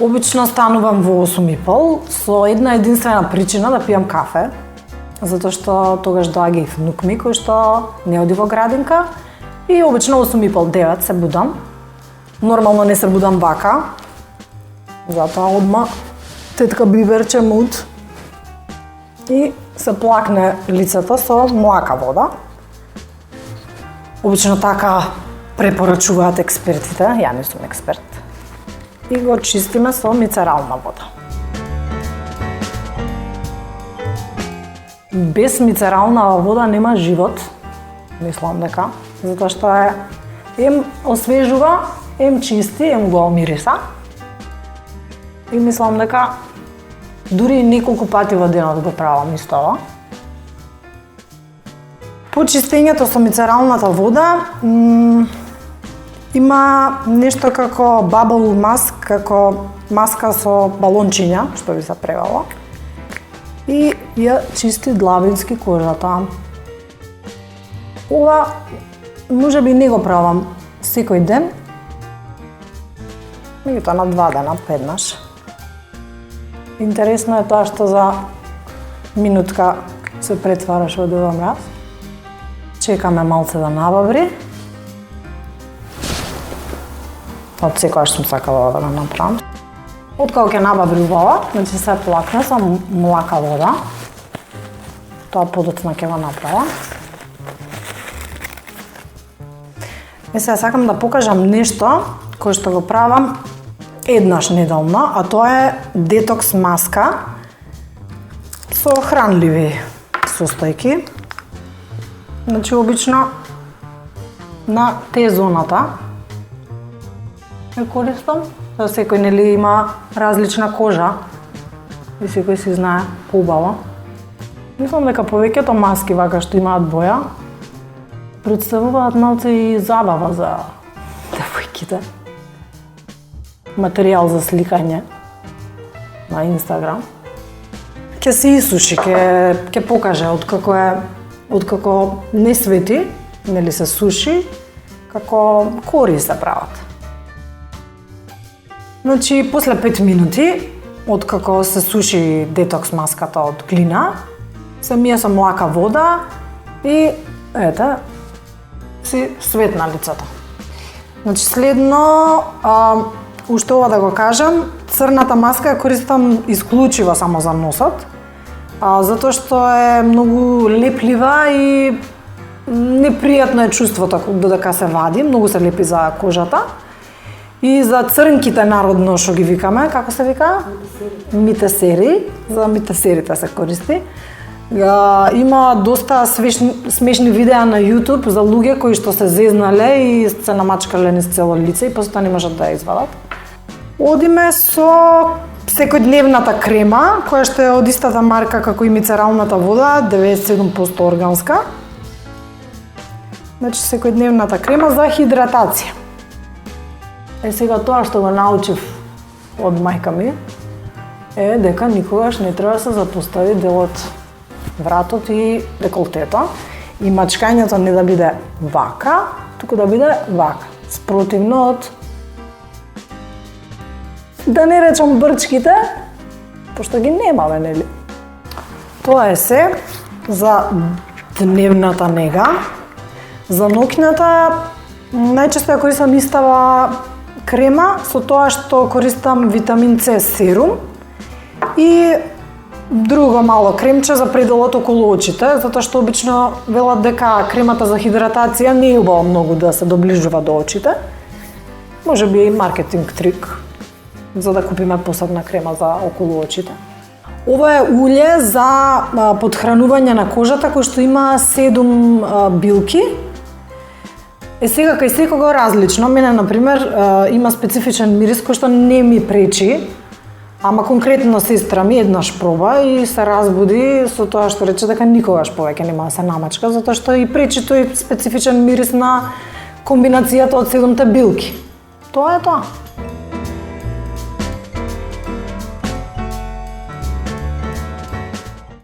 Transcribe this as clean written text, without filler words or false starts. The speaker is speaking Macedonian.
Обично станувам во 8:30 со една единствена причина да пијам кафе, затоа што тогаш доаѓа и внук ми кој што не оди во градинка и обично 8:30-9 се будам. Нормално не се будам вака, затоа одма тетка биберче мут и се плакне лицето со млака вода. Обично така препорачуваат експертите, ја не сум експерт. И го чистиме со мицерална вода. Без мицерална вода нема живот, мислам дека, затоа што ем освежува, ем чисти, ем го мириса. И мислам дека дури неколку пати во денот го правам исто ова. По чистењето со мицералната вода има нешто како bubble mask, како маска со балончиња, што би се превела. И ја чисти длабински кожата. Ова можеби не го правам секој ден, меѓутоа на 2 дена, еднаш. Интересно е тоа што за минутка се претвараш во дебел мраз. Чекаме малце да набаври. Од секојаш сум сакала да го направам. Откако ќе набаври ова, значи се плакне со млака вода. Тоа подоцна ќе го направам. Сега сакам да покажам нешто кое што го правам еднаш неделно, а тоа е детокс маска со хранливи состојки. Значи обично на Т-зоната ја користам, за секој нели има различна кожа и секој си знае поубаво. Мислам дека повеќето маски вака што имаат боја представуваат малце и забава за девојките. Материјал за сликање на Инстаграм. Ќе се исуши, ќе покаже откако не свети, нели се суши, како кори се прават. Значи, после 5 минути, откако се суши детокс маската од глина, се мие со млака вода и ете, си светна лицето. Значи, следно, уште ова да го кажам, црната маска ја користам исклучиво само за носот, затоа што е многу леплива и непријатно е чувството додека се вади, многу се лепи за кожата. И за црнките народно што ги викаме, како се вика? Митесери. За митесерите се користи. Има доста смешни видеа на YouTube за луѓе кои што се зезнале и се намачкале низ цело лице и после тоа не можат да ја извадат. Одиме со секојдневната крема, која што е од истата марка како и мицералната вода, 97% органска. Значи секојдневната крема за хидратација. Сега тоа што го научив од мајка ми е дека никогаш не треба да се запостави дел од вратот и деколтето и мачкањето не да биде вака, туку да биде вака, спротивно од да не речам брчките, пошто ги немаме, нели? Тоа е се за дневната нега. За ноќната најчесто ја користам истава крема, со тоа што користам витамин С серум и друго мало кремче за пределот околу очите, затоа што обично велат дека кремата за хидратација не е убаво многу да се доближува до очите. Може би и маркетинг трик за да купиме посебна крема за околу очите. Ова е улје за подхранување на кожата кој што има 7 билки. Сега кај секого различно. Мене, например, има специфичен мирис кој што не ми пречи, ама конкретно сестра ми еднаш проба и се разбуди со тоа што рече дека никогаш повеќе нема да се намачка, затоа што и пречи тој специфичен мирис на комбинацијата од 7 билки. Тоа е тоа.